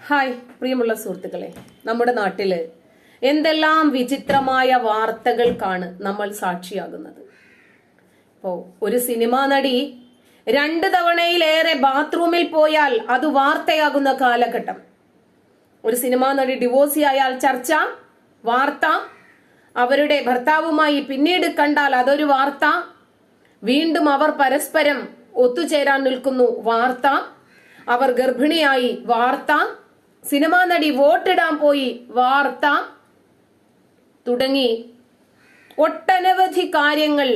Hi പ്രിയമുള്ള സുഹൃത്തുക്കളെ, നമ്മുടെ നാട്ടില് എന്തെല്ലാം വിചിത്രമായ വാർത്തകൾക്കാണ് നമ്മൾ സാക്ഷിയാകുന്നത്. ഇപ്പോ ഒരു സിനിമാ നടി 2 തവണയിലേറെ ബാത്റൂമിൽ പോയാൽ അത് വാർത്തയാകുന്ന കാലഘട്ടം. ഒരു സിനിമാ നടി ഡിവോഴ്സി ആയാൽ ചർച്ച, വാർത്ത. അവരുടെ ഭർത്താവുമായി പിന്നീട് കണ്ടാൽ അതൊരു വാർത്ത. വീണ്ടും അവർ പരസ്പരം ഒത്തുചേരാൻ നിൽക്കുന്നു, വാർത്ത. അവർ ഗർഭിണിയായി, വാർത്ത. സിനിമാ നടി വോട്ടിടാൻ പോയി, വാർത്ത. തുടങ്ങി ഒട്ടനവധി കാര്യങ്ങൾ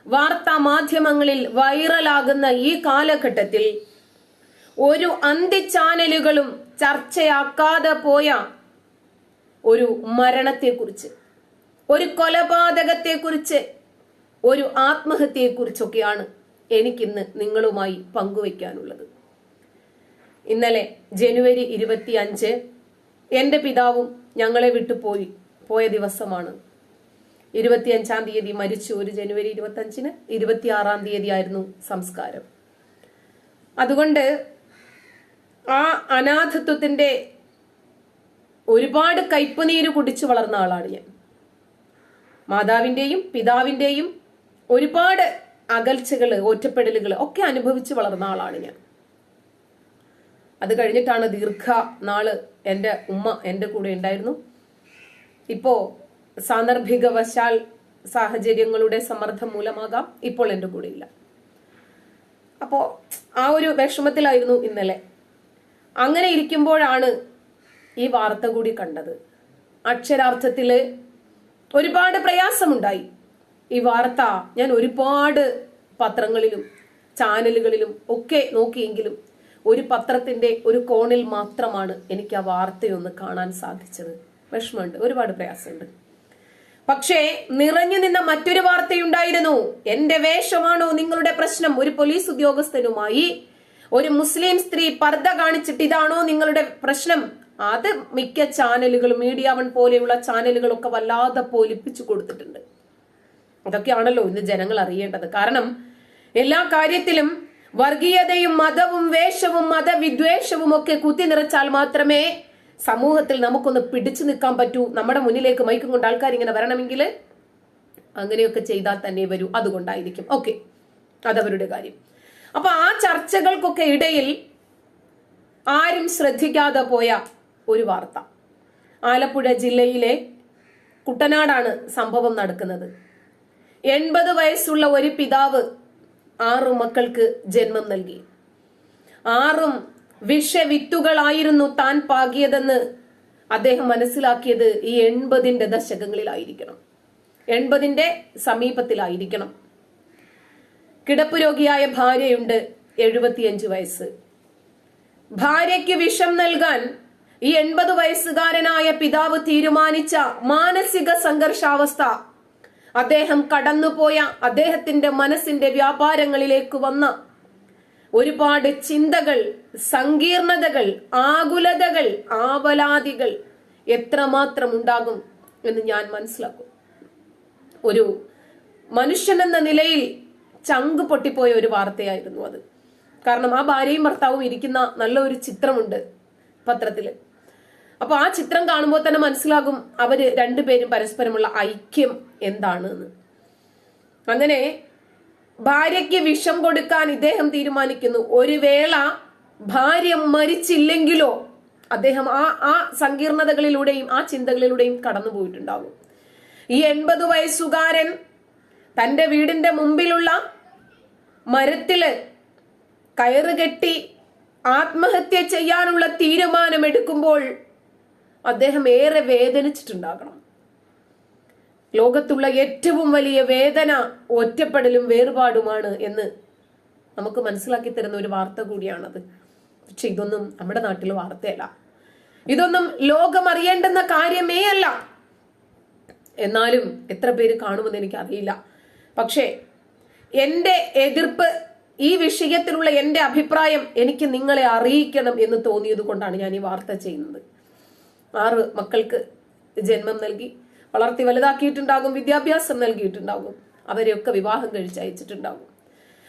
വാർത്താ മാധ്യമങ്ങളിൽ വൈറലാകുന്ന ഈ കാലഘട്ടത്തിൽ ഒരു അന്തിചാനലുകളും ചർച്ചയാക്കാതെ പോയ ഒരു മരണത്തെക്കുറിച്ച്, ഒരു കൊലപാതകത്തെക്കുറിച്ച്, ഒരു ആത്മഹത്യയെക്കുറിച്ചൊക്കെയാണ് എനിക്കിന്ന് നിങ്ങളുമായി പങ്കുവയ്ക്കാനുള്ളത്. ഇന്നലെ ജനുവരി 25 എൻ്റെ പിതാവും ഞങ്ങളെ വിട്ടു പോയ ദിവസമാണ്. 25-ാം തീയതി മരിച്ചു. ഒരു ജനുവരി 25-ന് 26-ാം തീയതി ആയിരുന്നു സംസ്കാരം. അതുകൊണ്ട് ആ അനാഥത്വത്തിന്റെ ഒരുപാട് കയ്പുനീര് കുടിച്ചു വളർന്ന ആളാണ് ഞാൻ. മാതാവിന്റെയും പിതാവിന്റെയും ഒരുപാട് അകൽച്ചകള്, ഒറ്റപ്പെടലുകള് ഒക്കെ അനുഭവിച്ചു വളർന്ന ആളാണ് ഞാൻ. അത് കഴിഞ്ഞിട്ടാണ് ദീർഘനാള് എൻ്റെ ഉമ്മ എൻ്റെ കൂടെ ഉണ്ടായിരുന്നു. ഇപ്പോ സാന്ദർഭികവശാൽ സാഹചര്യങ്ങളുടെ സമ്മർദ്ദം മൂലമാകാം ഇപ്പോൾ എൻ്റെ കൂടെ ഇല്ല. അപ്പോ ആ ഒരു വിഷമത്തിലായിരുന്നു ഇന്നലെ. അങ്ങനെ ഇരിക്കുമ്പോഴാണ് ഈ വാർത്ത കൂടി കണ്ടത്. അക്ഷരാർത്ഥത്തില് ഒരുപാട് പ്രയാസമുണ്ടായി. ഈ വാർത്ത ഞാൻ ഒരുപാട് പത്രങ്ങളിലും ചാനലുകളിലും ഒക്കെ നോക്കിയെങ്കിലും ഒരു പത്രത്തിന്റെ ഒരു കോണിൽ മാത്രമാണ് എനിക്ക് ആ വാർത്തയൊന്ന് കാണാൻ സാധിച്ചത്. വിഷമമുണ്ട്, ഒരുപാട് പ്രയാസമുണ്ട്. പക്ഷേ നിറഞ്ഞു നിന്ന മറ്റൊരു വാർത്തയുണ്ടായിരുന്നു. എന്റെ വേഷമാണോ നിങ്ങളുടെ പ്രശ്നം? ഒരു പോലീസ് ഉദ്യോഗസ്ഥനുമായി ഒരു മുസ്ലിം സ്ത്രീ പർദ്ദ കാണിച്ചിട്ട് ഇതാണോ നിങ്ങളുടെ പ്രശ്നം? അത് മിക്ക ചാനലുകളും, മീഡിയ വൺ പോലെയുള്ള ചാനലുകളൊക്കെ വല്ലാതെ പൊലിപ്പിച്ചു കൊടുത്തിട്ടുണ്ട്. അതൊക്കെയാണല്ലോ ഇന്ന് ജനങ്ങൾ അറിയേണ്ടത്. കാരണം എല്ലാ കാര്യത്തിലും വർഗീയതയും മതവും വേഷവും മതവിദ്വേഷവും ഒക്കെ കുത്തി നിറച്ചാൽ മാത്രമേ സമൂഹത്തിൽ നമുക്കൊന്ന് പിടിച്ചു നിൽക്കാൻ പറ്റൂ. നമ്മുടെ മുന്നിലേക്ക് മൈക്കും കൊണ്ട് ആൾക്കാർ ഇങ്ങനെ വരണമെങ്കിൽ അങ്ങനെയൊക്കെ ചെയ്താൽ തന്നെ വരൂ. അതുകൊണ്ടായിരിക്കും. ഓക്കെ, അതവരുടെ കാര്യം. അപ്പൊ ആ ചർച്ചകൾക്കൊക്കെ ഇടയിൽ ആരും ശ്രദ്ധിക്കാതെ പോയ ഒരു വാർത്ത. ആലപ്പുഴ ജില്ലയിലെ കുട്ടനാടാണ് സംഭവം നടക്കുന്നത്. 80 വയസ്സുള്ള ഒരു പിതാവ് 6 മക്കൾക്ക് ജന്മം നൽകി. 6 വിഷവിത്തുകളായിരുന്നു താൻ പാകിയതെന്ന് അദ്ദേഹം മനസ്സിലാക്കിയത് ഈ 80-ന്റെ ദശകങ്ങളിലായിരിക്കണം, 80-ന്റെ സമീപത്തിലായിരിക്കണം. കിടപ്പ് രോഗിയായ ഭാര്യയുണ്ട്, 75 വയസ്സ്. ഭാര്യയ്ക്ക് വിഷം നൽകാൻ ഈ 80 വയസ്സുകാരനായ പിതാവ് തീരുമാനിച്ച മാനസിക സംഘർഷാവസ്ഥ, അദ്ദേഹം കടന്നുപോയ, അദ്ദേഹത്തിന്റെ മനസ്സിന്റെ വ്യാപാരങ്ങളിലേക്ക് വന്ന ഒരുപാട് ചിന്തകൾ, സങ്കീർണതകൾ, ആകുലതകൾ, ആവലാതികൾ എത്രമാത്രം ഉണ്ടാകും എന്ന് ഞാൻ മനസ്സിലാക്കും. ഒരു മനുഷ്യനെന്ന നിലയിൽ ചങ്ക് പൊട്ടിപ്പോയ ഒരു വാർത്തയായിരുന്നു അത്. കാരണം ആ ഭാര്യയും ഭർത്താവും ഇരിക്കുന്ന നല്ലൊരു ചിത്രമുണ്ട് പത്രത്തില്. അപ്പൊ ആ ചിത്രം കാണുമ്പോൾ തന്നെ മനസ്സിലാകും അവര് രണ്ടുപേരും പരസ്പരമുള്ള ഐക്യം എന്താണ് എന്ന്. അങ്ങനെ ഭാര്യയ്ക്ക് വിഷം കൊടുക്കാൻ ഇദ്ദേഹം തീരുമാനിക്കുന്നു. ഒരു വേള ഭാര്യ മരിച്ചില്ലെങ്കിലോ അദ്ദേഹം ആ സങ്കീർണതകളിലൂടെയും ആ ചിന്തകളിലൂടെയും കടന്നുപോയിട്ടുണ്ടാകും. ഈ 80 വയസ്സുകാരൻ തന്റെ വീടിന്റെ മുമ്പിലുള്ള മരത്തില് കയറുകെട്ടി ആത്മഹത്യ ചെയ്യാനുള്ള തീരുമാനമെടുക്കുമ്പോൾ അദ്ദേഹം ഏറെ വേദനിച്ചിട്ടുണ്ടാകണം. ലോകത്തുള്ള ഏറ്റവും വലിയ വേദന ഒറ്റപ്പെടലും വേർപാടുമാണ് എന്ന് നമുക്ക് മനസ്സിലാക്കി തരുന്ന ഒരു വാർത്ത കൂടിയാണത്. പക്ഷെ ഇതൊന്നും നമ്മുടെ നാട്ടിൽ വാർത്തയല്ല, ഇതൊന്നും ലോകം അറിയേണ്ടുന്ന കാര്യമേ അല്ല. എന്നാലും എത്ര പേര് കാണുമെന്ന് എനിക്ക് അറിയില്ല. പക്ഷേ എന്റെ എതിർപ്പ്, ഈ വിഷയത്തിലുള്ള എന്റെ അഭിപ്രായം എനിക്ക് നിങ്ങളെ അറിയിക്കണം എന്ന് തോന്നിയത് കൊണ്ടാണ് ഞാൻ ഈ വാർത്ത ചെയ്യുന്നത്. 6 മക്കൾക്ക് ജന്മം നൽകി, വളർത്തി വലുതാക്കിയിട്ടുണ്ടാകും, വിദ്യാഭ്യാസം നൽകിയിട്ടുണ്ടാകും, അവരെയൊക്കെ വിവാഹം കഴിച്ചയച്ചിട്ടുണ്ടാകും.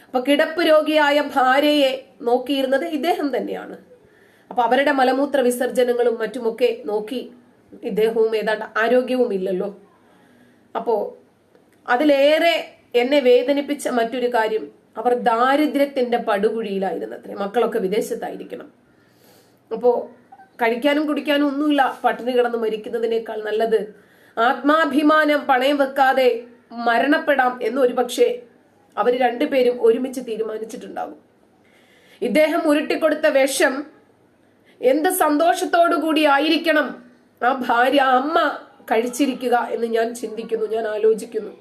അപ്പൊ കിടപ്പ് രോഗിയായ ഭാര്യയെ നോക്കിയിരുന്നത് ഇദ്ദേഹം തന്നെയാണ്. അപ്പൊ അവരുടെ മലമൂത്ര വിസർജനങ്ങളും മറ്റുമൊക്കെ നോക്കി ഇദ്ദേഹവും ഏതാണ്ട് ആരോഗ്യവും ഇല്ലല്ലോ. അപ്പോ അതിലേറെ എന്നെ വേദനിപ്പിച്ച മറ്റൊരു കാര്യം, അവർ ദാരിദ്ര്യത്തിന്റെ പടുകുഴിയിലായിരുന്നത്രേ. മക്കളൊക്കെ വിദേശത്തായിരിക്കണം. അപ്പോ കഴിക്കാനും കുടിക്കാനും ഒന്നുമില്ല, പട്ടിണി കിടന്ന് മരിക്കുന്നതിനേക്കാൾ നല്ലത് ആത്മാഭിമാനം പണയം വെക്കാതെ മരണപ്പെടാം എന്ന് ഒരുപക്ഷെ അവർ രണ്ടുപേരും ഒരുമിച്ച് തീരുമാനിച്ചിട്ടുണ്ടാകും. ഇദ്ദേഹം ഉരുട്ടിക്കൊടുത്ത വിഷം എന്ത് സന്തോഷത്തോടു കൂടി ആയിരിക്കണം ആ ഭാര്യ, ആ അമ്മ കഴിച്ചിരിക്കുക എന്ന് ഞാൻ ചിന്തിക്കുന്നു, ഞാൻ ആലോചിക്കുന്നു.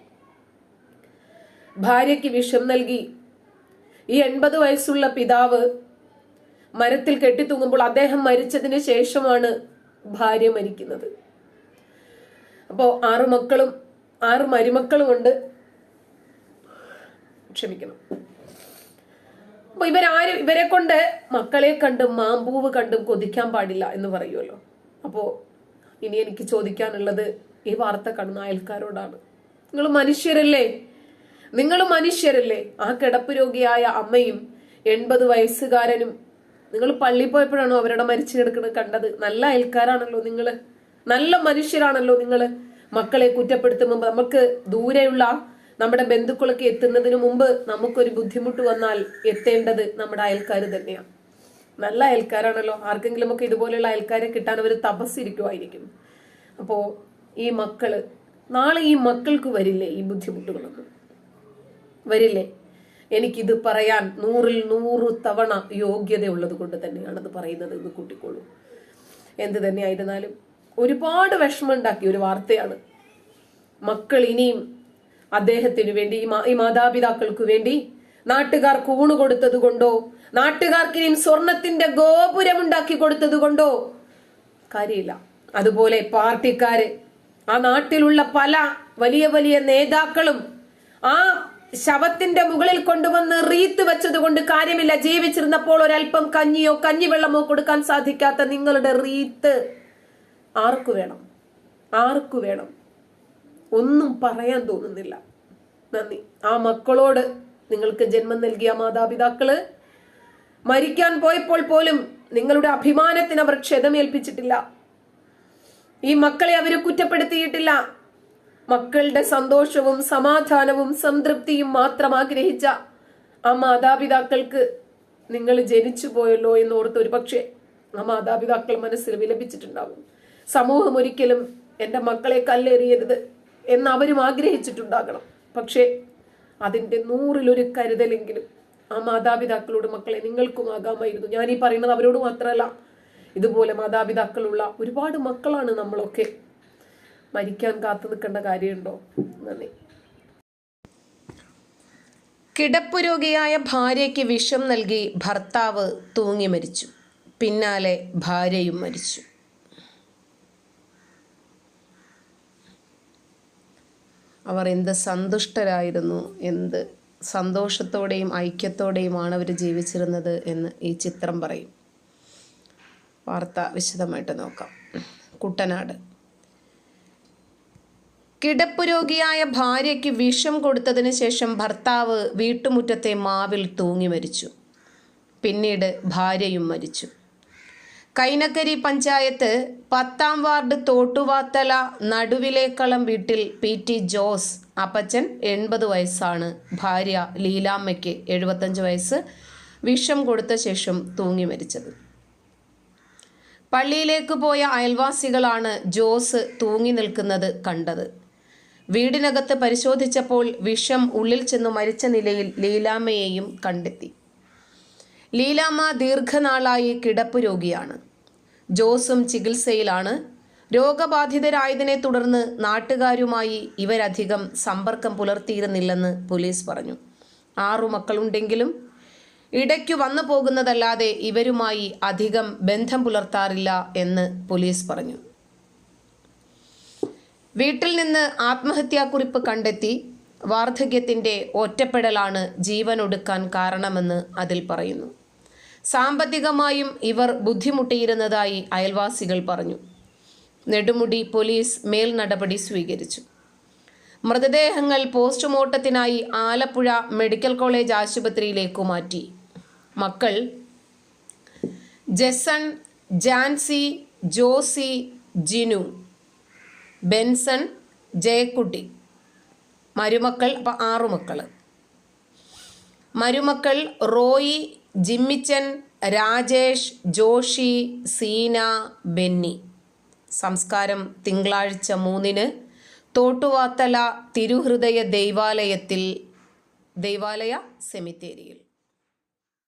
ഭാര്യയ്ക്ക് വിഷം നൽകി ഈ 80 വയസ്സുള്ള പിതാവ് മരത്തിൽ കെട്ടിത്തൂങ്ങുമ്പോൾ അദ്ദേഹം മരിച്ചതിന് ശേഷമാണ് ഭാര്യ മരിക്കുന്നത്. അപ്പോ 6 മക്കളും 6 മരുമക്കളും ഉണ്ട്. ക്ഷമിക്കണം. അപ്പൊ ഇവരെ കൊണ്ട് മക്കളെ കണ്ടും മാമ്പൂവ് കണ്ടും കൊതിക്കാൻ പാടില്ല എന്ന് പറയുമല്ലോ. അപ്പോ ഇനി എനിക്ക് ചോദിക്കാനുള്ളത് ഈ വാർത്ത കാണുന്ന അയൽക്കാരോടാണ്. നിങ്ങൾ മനുഷ്യരല്ലേ? നിങ്ങൾ മനുഷ്യരല്ലേ? ആ കിടപ്പ് രോഗിയായ അമ്മയും 80 വയസ്സുകാരനും നിങ്ങൾ പള്ളി പോയപ്പോഴാണോ അവരുടെ മരിച്ചു കിടക്കുന്നത് കണ്ടത്? നല്ല അയൽക്കാരാണല്ലോ നിങ്ങള്, നല്ല മനുഷ്യരാണല്ലോ നിങ്ങള്. മക്കളെ കുറ്റപ്പെടുത്തുമ്പോൾ നമുക്ക് ദൂരെയുള്ള നമ്മുടെ ബന്ധുക്കളൊക്കെ എത്തുന്നതിന് മുമ്പ് നമുക്കൊരു ബുദ്ധിമുട്ട് വന്നാൽ എത്തേണ്ടത് നമ്മുടെ അയൽക്കാർ തന്നെയാണ്. നല്ല അയൽക്കാരാണല്ലോ. ആർക്കെങ്കിലും ഒക്കെ ഇതുപോലെയുള്ള അയൽക്കാരെ കിട്ടാൻ അവർ തപസ്സിരിക്കുമായിരിക്കും. അപ്പോ ഈ മക്കള് നാളെ ഈ മക്കൾക്ക് വരില്ലേ ഈ ബുദ്ധിമുട്ടുകളൊന്നും? വരില്ലേ? എനിക്കിത് പറയാൻ 100ൽ 100 തവണ യോഗ്യതയുള്ളത് കൊണ്ട് തന്നെയാണ് അത് പറയുന്നത് എന്ന് കൂട്ടിക്കോളൂ. എന്ത് തന്നെയായിരുന്നാലും ഒരുപാട് വിഷമമുണ്ടാക്കിയ ഒരു വാർത്തയാണ്. മക്കൾ ഇനിയും അദ്ദേഹത്തിന് വേണ്ടി, ഈ മാതാപിതാക്കൾക്ക് വേണ്ടി നാട്ടുകാർ കൂണ് കൊടുത്തത് കൊണ്ടോ, നാട്ടുകാർക്ക് ഇനിയും സ്വർണത്തിന്റെ ഗോപുരം ഉണ്ടാക്കി കൊടുത്തത് കൊണ്ടോ കാര്യമില്ല. അതുപോലെ പാർട്ടിക്കാര്, ആ നാട്ടിലുള്ള പല വലിയ വലിയ നേതാക്കളും ആ ശവത്തിന്റെ മുകളിൽ കൊണ്ടുവന്ന് റീത്ത് വെച്ചത് കൊണ്ട് കാര്യമില്ല. ജീവിച്ചിരുന്നപ്പോൾ ഒരല്പം കഞ്ഞിയോ കഞ്ഞിവെള്ളമോ കൊടുക്കാൻ സാധിക്കാത്ത നിങ്ങളുടെ റീത്ത് ആർക്കു വേണം? ആർക്കു വേണം? ഒന്നും പറയാൻ തോന്നുന്നില്ല. നന്ദി. ആ മക്കളോട്, നിങ്ങൾക്ക് ജന്മം നൽകിയ മാതാപിതാക്കള് മരിക്കാൻ പോയപ്പോൾ പോലും നിങ്ങളുടെ അഭിമാനത്തിന് അവർ ക്ഷതമേൽപ്പിച്ചിട്ടില്ല. ഈ മക്കളെ അവര് കുറ്റപ്പെടുത്തിയിട്ടില്ല. മക്കളുടെ സന്തോഷവും സമാധാനവും സംതൃപ്തിയും മാത്രം ആഗ്രഹിച്ച ആ മാതാപിതാക്കൾക്ക് നിങ്ങൾ ജനിച്ചു പോയല്ലോ എന്നോർത്ത് ഒരു പക്ഷേ ആ മാതാപിതാക്കൾ മനസ്സിൽ വിലപിച്ചിട്ടുണ്ടാകും. സമൂഹം ഒരിക്കലും എൻ്റെ മക്കളെ കല്ലെറിയരുത് എന്ന് അവരും ആഗ്രഹിച്ചിട്ടുണ്ടാകണം. പക്ഷേ അതിൻ്റെ 100ൽ 1 കരുതലെങ്കിലും ആ മാതാപിതാക്കളോട് മക്കളെ നിങ്ങൾക്കും ആകാമായിരുന്നു. ഞാൻ ഈ പറയുന്നത് അവരോട് മാത്രമല്ല, ഇതുപോലെ മാതാപിതാക്കളുള്ള ഒരുപാട് മക്കളാണ് നമ്മളൊക്കെ. മരിക്കാൻ കാത്തു നിൽക്കേണ്ട കാര്യമുണ്ടോ? നന്ദി. കിടപ്പുരോഗിയായ ഭാര്യയ്ക്ക് വിഷം നൽകി ഭർത്താവ് തൂങ്ങി മരിച്ചു. പിന്നാലെ ഭാര്യയും മരിച്ചു. അവർ എന്ത് സന്തുഷ്ടരായിരുന്നു, എന്ത് സന്തോഷത്തോടെയും ഐക്യത്തോടെയുമാണ് അവർ ജീവിച്ചിരുന്നത് എന്ന് ഈ ചിത്രം പറയും. വാർത്ത വിശദമായിട്ട് നോക്കാം. കുട്ടനാട്. കിടപ്പുരോഗിയായ ഭാര്യയ്ക്ക് വിഷം കൊടുത്തതിന് ശേഷം ഭർത്താവ് വീട്ടുമുറ്റത്തെ മാവിൽ തൂങ്ങി മരിച്ചു. പിന്നീട് ഭാര്യയും മരിച്ചു. കൈനക്കരി പഞ്ചായത്ത് 10ാം വാർഡ് തോട്ടുവാത്തല നടുവിലേക്കളം വീട്ടിൽ PT ജോസ് അപ്പച്ചൻ 80 വയസ്സാണ്. ഭാര്യ ലീലാമ്മയ്ക്ക് 75 വയസ്സ് വിഷം കൊടുത്ത ശേഷം തൂങ്ങി മരിച്ചത്. പള്ളിയിലേക്ക് പോയ അയൽവാസികളാണ് ജോസ് തൂങ്ങി നിൽക്കുന്നത് കണ്ടത്. വീടിനകത്ത് പരിശോധിച്ചപ്പോൾ വിഷം ഉള്ളിൽ ചെന്നു മരിച്ച നിലയിൽ ലീലാമ്മയെയും കണ്ടെത്തി. ലീലാമ്മ ദീർഘനാളായി കിടപ്പ് രോഗിയാണ്. ജോസും ചികിത്സയിലാണ്. രോഗബാധിതരായതിനെ തുടർന്ന് നാട്ടുകാരുമായി ഇവരധികം സമ്പർക്കം പുലർത്തിയിരുന്നില്ലെന്ന് പോലീസ് പറഞ്ഞു. 6 മക്കളുണ്ടെങ്കിലും ഇടയ്ക്കു വന്നു പോകുന്നതല്ലാതെ ഇവരുമായി അധികം ബന്ധം പുലർത്താറില്ല എന്ന് പോലീസ് പറഞ്ഞു. വീട്ടിൽ നിന്ന് ആത്മഹത്യാക്കുറിപ്പ് കണ്ടെത്തി. വാർദ്ധക്യത്തിൻ്റെ ഒറ്റപ്പെടലാണ് ജീവനൊടുക്കാൻ കാരണമെന്ന് അതിൽ പറയുന്നു. സാമ്പത്തികമായും ഇവർ ബുദ്ധിമുട്ടിയിരുന്നതായി അയൽവാസികൾ പറഞ്ഞു. നെടുമുടി പോലീസ് മേൽ നടപടി സ്വീകരിച്ചു. മൃതദേഹങ്ങൾ പോസ്റ്റ്മോർട്ടത്തിനായി ആലപ്പുഴ മെഡിക്കൽ കോളേജ് ആശുപത്രിയിലേക്കു മാറ്റി. മക്കൾ ജെസൺ, ജാൻസി, ജോസി, ജിനു, ബെൻസൺ, ജയക്കുട്ടി. മരുമക്കൾ അപ്പം 6 മക്കൾ. മരുമക്കൾ റോയി, ജിമ്മിച്ചൻ, രാജേഷ്, ജോഷി, സീന, ബെന്നി. സംസ്കാരം തിങ്കളാഴ്ച 3-ന് തോട്ടുവാത്തല തിരുഹൃദയ ദൈവാലയ സെമിത്തേരിയിൽ.